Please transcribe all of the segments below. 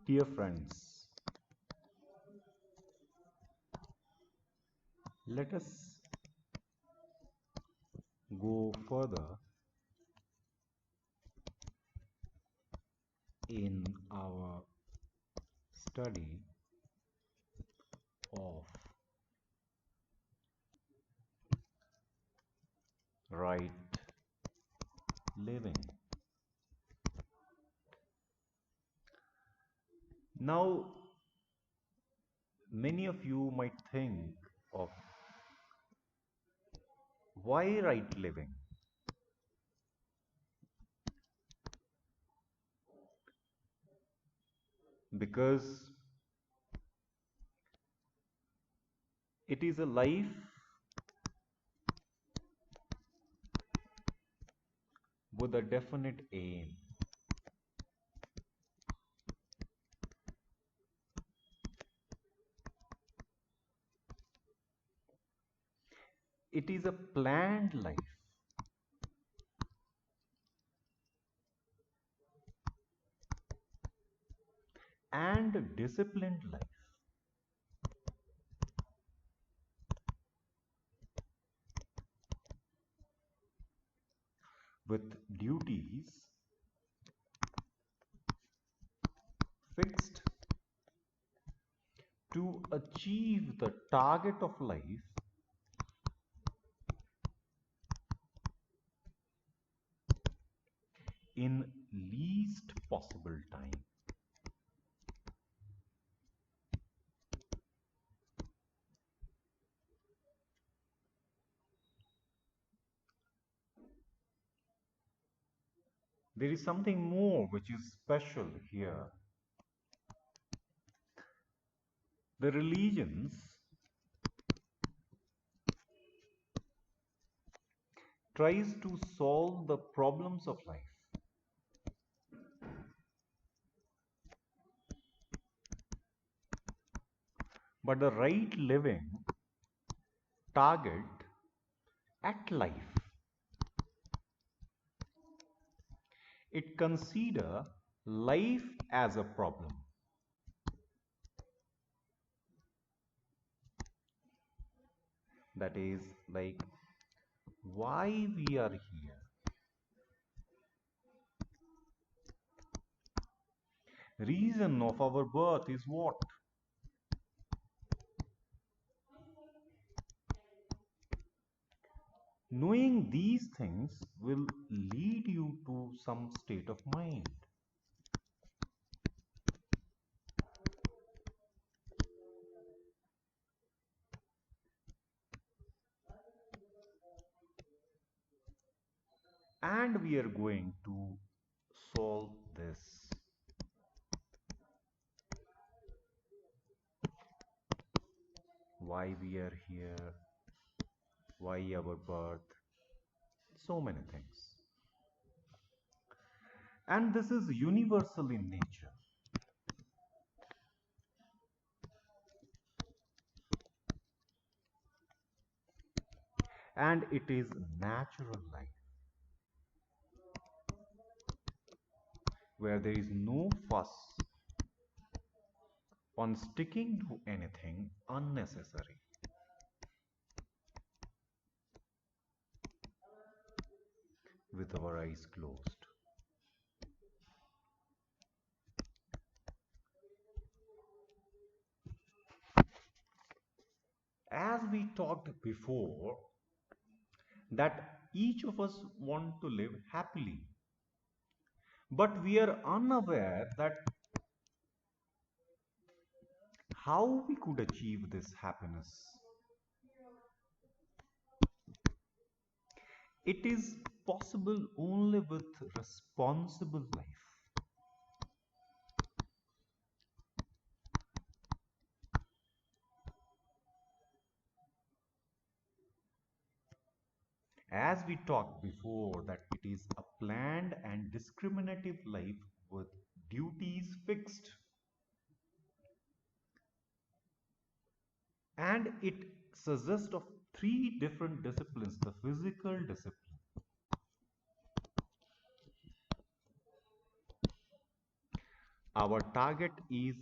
Dear friends, let us go further in our study of right living. Now, many of you might think of why right living? Because it is a life with a definite aim. It is a planned life. And a disciplined life. With duties fixed to achieve the target of life in least possible time. There is something more which is special here. The religions tries to solve the problems of life. But the right living target at life. It consider life as a problem. That is like why we are here. Reason of our birth is what? Knowing these things will lead you to some state of mind. And we are going to solve this. Why we are here, why our birth, so many things. And this is universal in nature. And it is natural life, where there is no fuss on sticking to anything unnecessary. With our eyes closed. As we talked before, that each of us want to live happily, but we are unaware that how we could achieve this happiness. It is possible only with responsible life. As we talked before, that it is a planned and discriminative life with duties fixed. And it consists of three different disciplines. The physical discipline, Our target is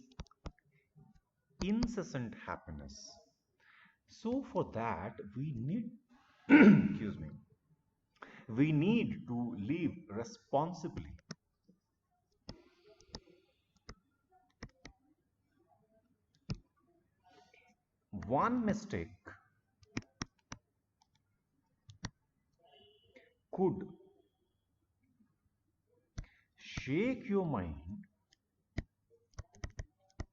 incessant happiness. So for that we need excuse me, we need to live responsibly. One mistake could shake your mind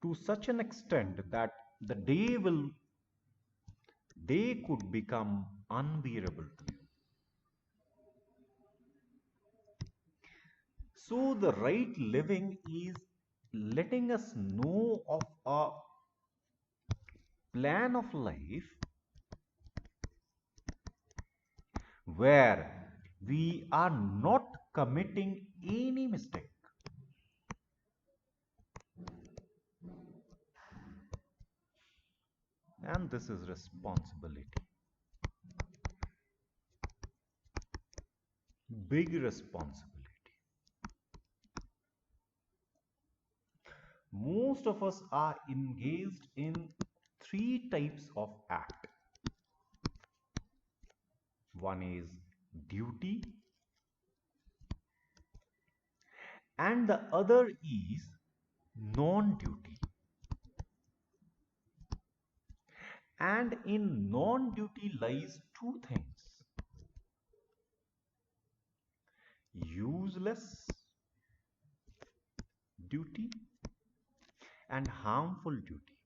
to such an extent that the day could become unbearable to you. So the right living is letting us know of a plan of life where we are not committing any mistake. And this is responsibility. Big responsibility. Most of us are engaged in three types of act. One is duty, and the other is non-duty. And in non-duty lies two things: useless duty and harmful duty.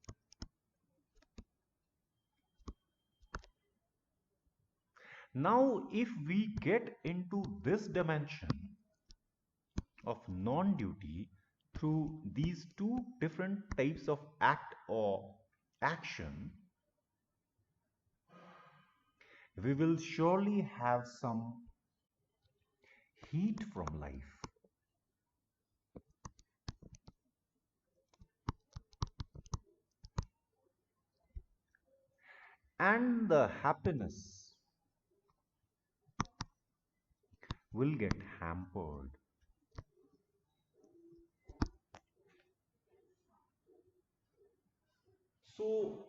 Now, if we get into this dimension of non-duty through these two different types of act or action, we will surely have some heat from life. And the happiness will get hampered. So,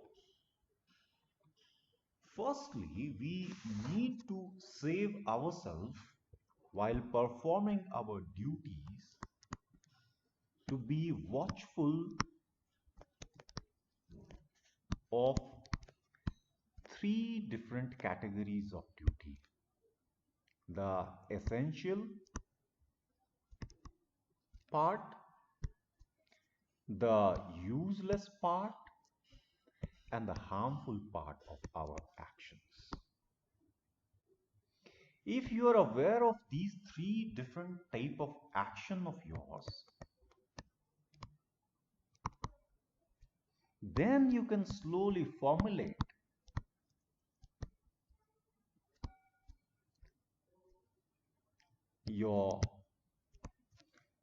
firstly, we need to save ourselves while performing our duties, to be watchful of three different categories of duty: the essential part, the useless part, and the harmful part of our actions. If you are aware of these three different type of action of yours, then you can slowly formulate your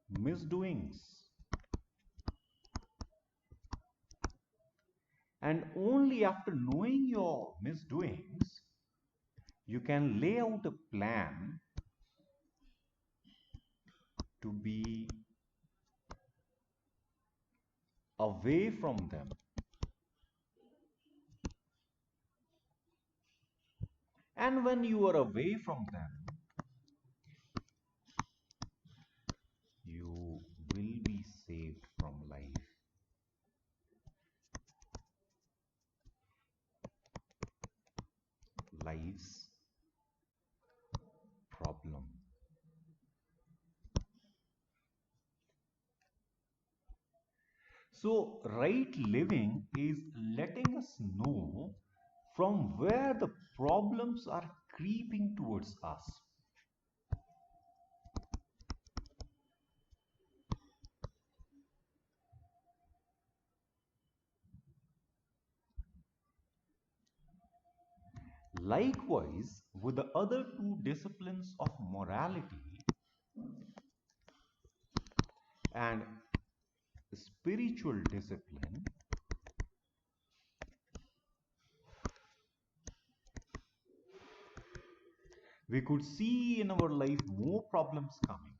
misdoings, and only after knowing your misdoings you can lay out a plan to be away from them. And when you are away from them, you will be saved from life. Life's problem. So, right living is letting us know from where the problems are creeping towards us. Likewise, with the other two disciplines of morality and spiritual discipline, we could see in our life more problems coming.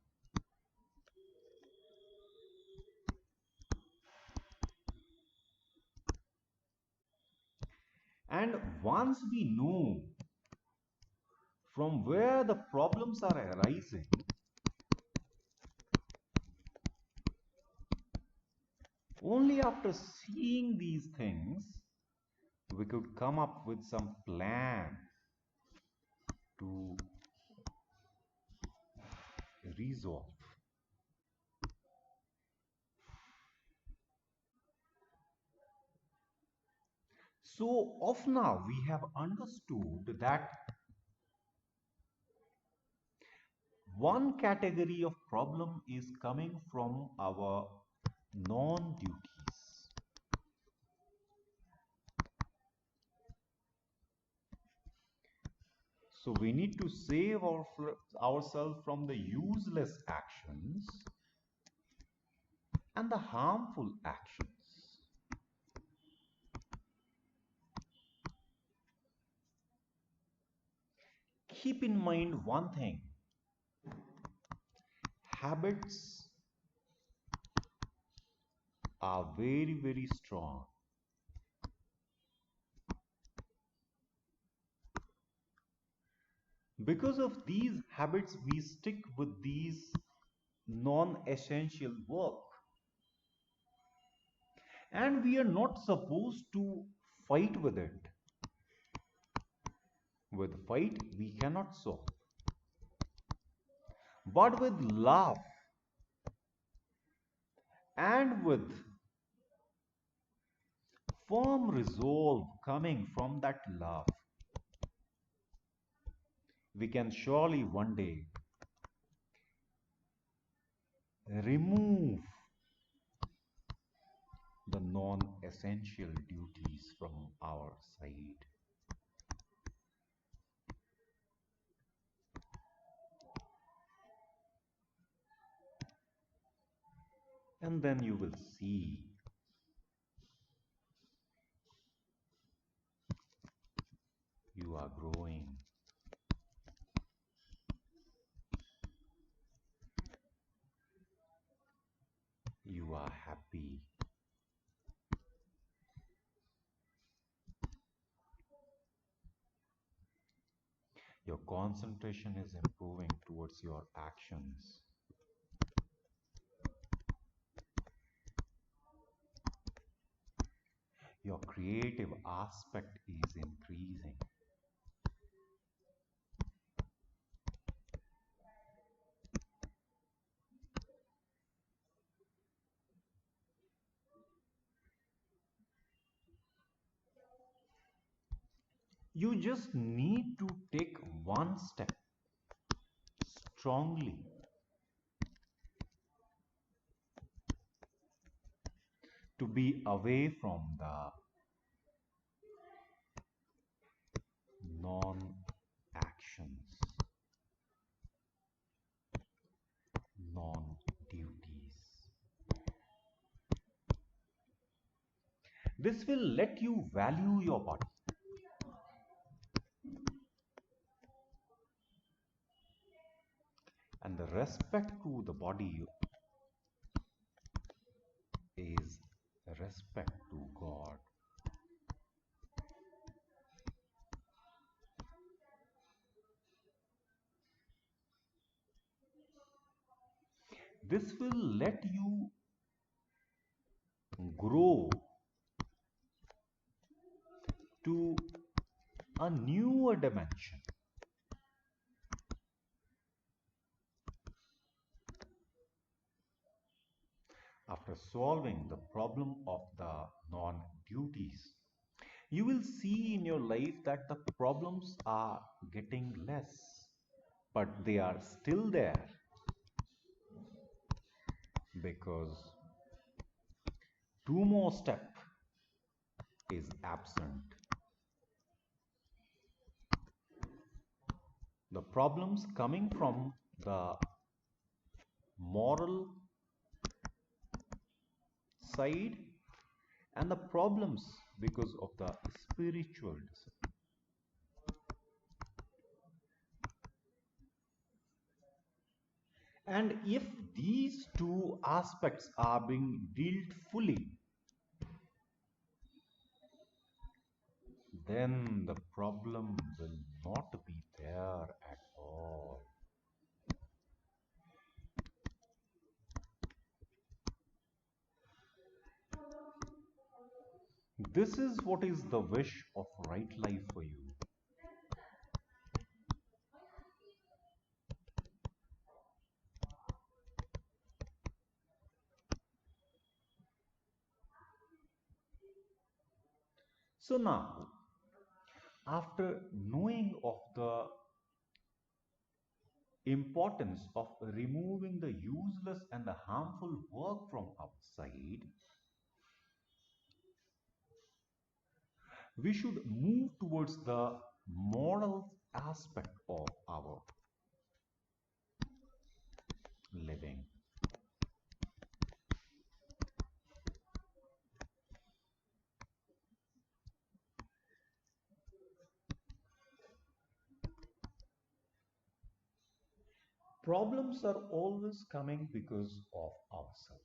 And once we know from where the problems are arising, only after seeing these things we could come up with some plan to resolve. So of now we have understood that one category of problem is coming from our non-duties. So we need to save ourselves from the useless actions and the harmful actions. Keep in mind one thing: habits are very, very strong. Because of these habits, we stick with these non-essential work. And we are not supposed to fight with it. With fight, we cannot solve. But with love and with firm resolve coming from that love, we can surely one day remove the non-essential duties from our side. And then you will see you are growing. You are happy. Your concentration is improving towards your actions. Your creative aspect is increasing. You just need to take one step strongly to be away from the non-actions, non-duties. This will let you value your body. And the respect to the body is respect to God. This will let you grow to a newer dimension. After solving the problem of the non-duties, you will see in your life that the problems are getting less, but they are still there because two more step is absent. The problems coming from the moral side and the problems because of the spiritual discipline. And if these two aspects are being dealt fully, then the problem will not be there at all. This is what is the wish of right life for you. So now, after knowing of the importance of removing the useless and the harmful work from outside, we should move towards the moral aspect of our living. Problems are always coming because of ourselves.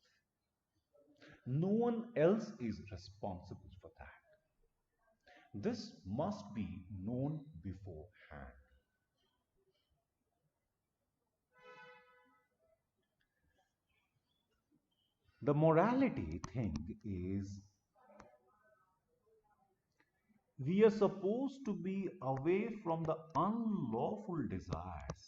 No one else is responsible for that. This must be known beforehand. The morality thing is we are supposed to be away from the unlawful desires.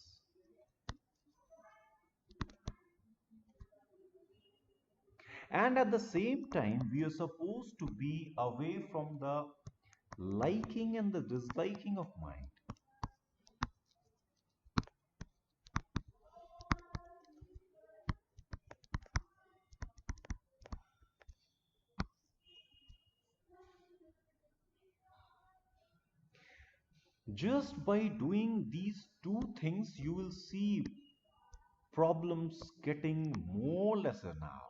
And at the same time, we are supposed to be away from the liking and the disliking of mind. Just by doing these two things, you will see problems getting more lesser now.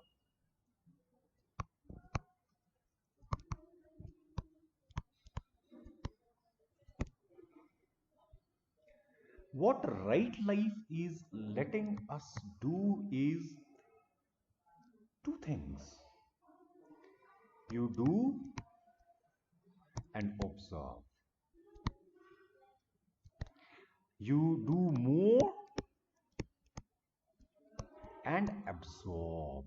What right life is letting us do is two things. You do and observe. You do more and absorb.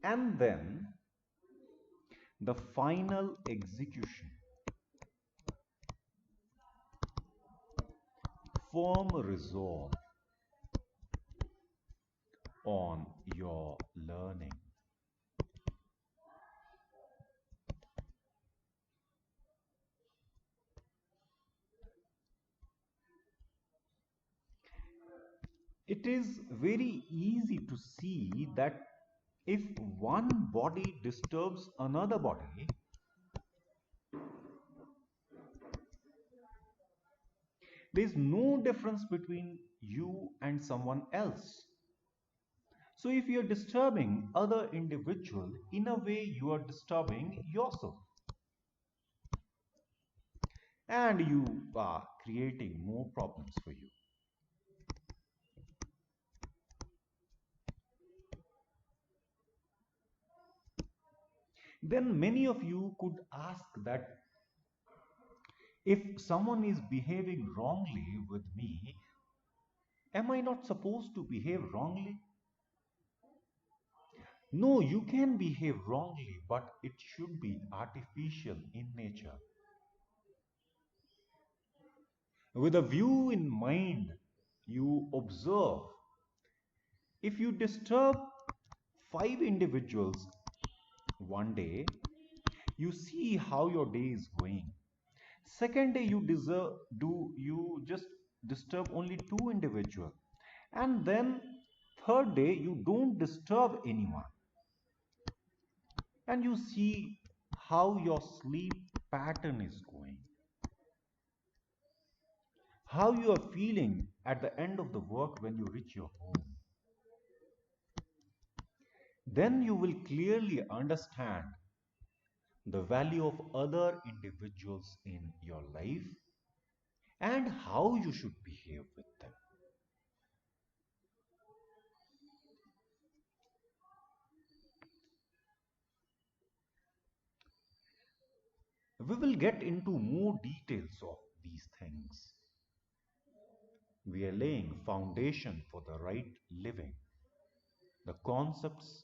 And then the final execution. Firm resolve on your learning. It is very easy to see that if one body disturbs another body, there is no difference between you and someone else. So if you are disturbing other individual, in a way you are disturbing yourself. And you are creating more problems for you. Then many of you could ask that if someone is behaving wrongly with me, am I not supposed to behave wrongly? No, you can behave wrongly, but it should be artificial in nature. With a view in mind, you observe. If you disturb 5 individuals one day, you see how your day is going. Second day you just disturb only 2 individuals, and then third day you don't disturb anyone, and you see how your sleep pattern is going, how you are feeling at the end of the work when you reach your home. Then you will clearly understand the value of other individuals in your life and how you should behave with them. We will get into more details of these things. We are laying foundation for the right living, the concepts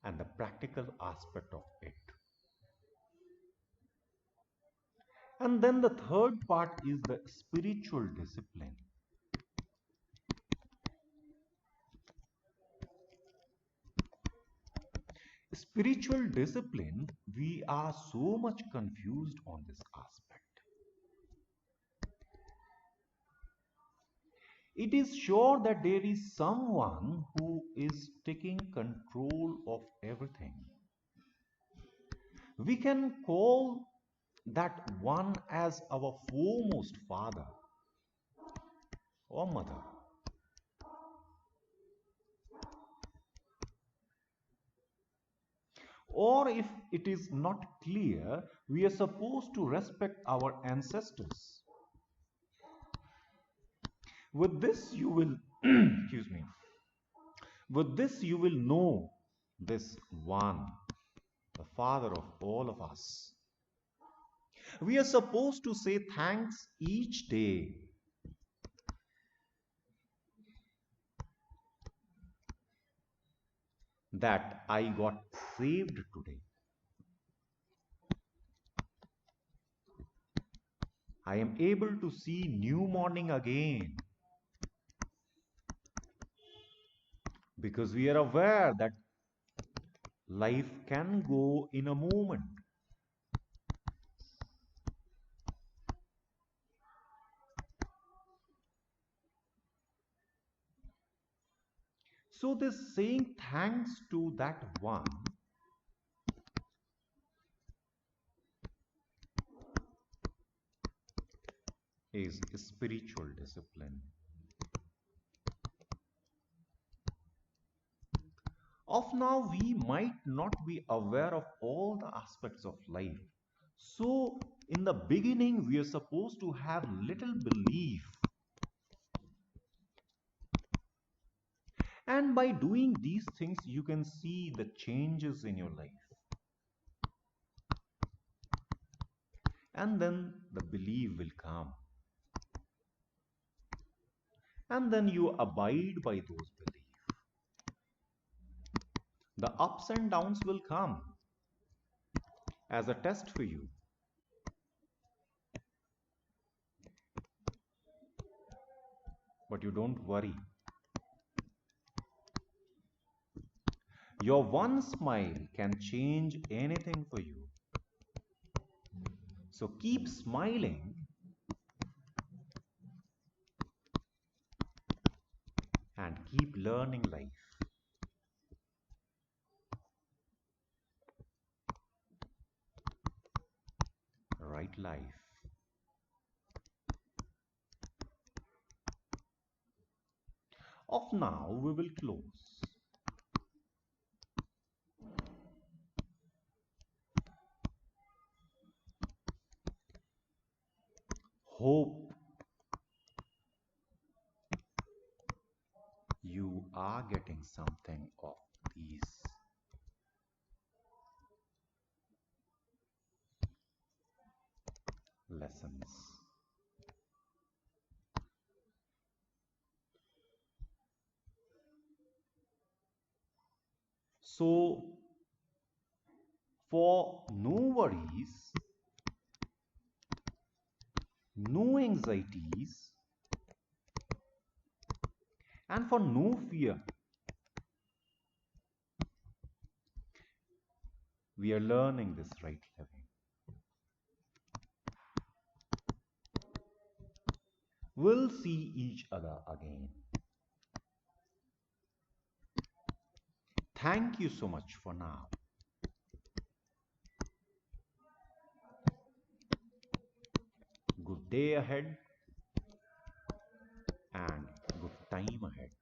and the practical aspect of it. And then the third part is the spiritual discipline. Spiritual discipline, we are so much confused on this aspect. It is sure that there is someone who is taking control of everything. We can call that one as our foremost father or mother. Or if it is not clear, we are supposed to respect our ancestors. With this you will, excuse me, with this you will know this one, the Father of all of us. We are supposed to say thanks each day. That I got saved today. I am able to see new morning again. Because we are aware that life can go in a moment. So this saying thanks to that one is spiritual discipline. Of now, we might not be aware of all the aspects of life. So, in the beginning, we are supposed to have little belief. And by doing these things, you can see the changes in your life. And then the belief will come. And then you abide by those beliefs. The ups and downs will come as a test for you. But you don't worry. Your one smile can change anything for you. So keep smiling and keep learning life. Right life. Of now, we will close. Hope you are getting something of these lessons. So, for no worries, no anxieties, and for no fear, we are learning this right living. We'll see each other again. Thank you so much for now. Good day ahead and good time ahead.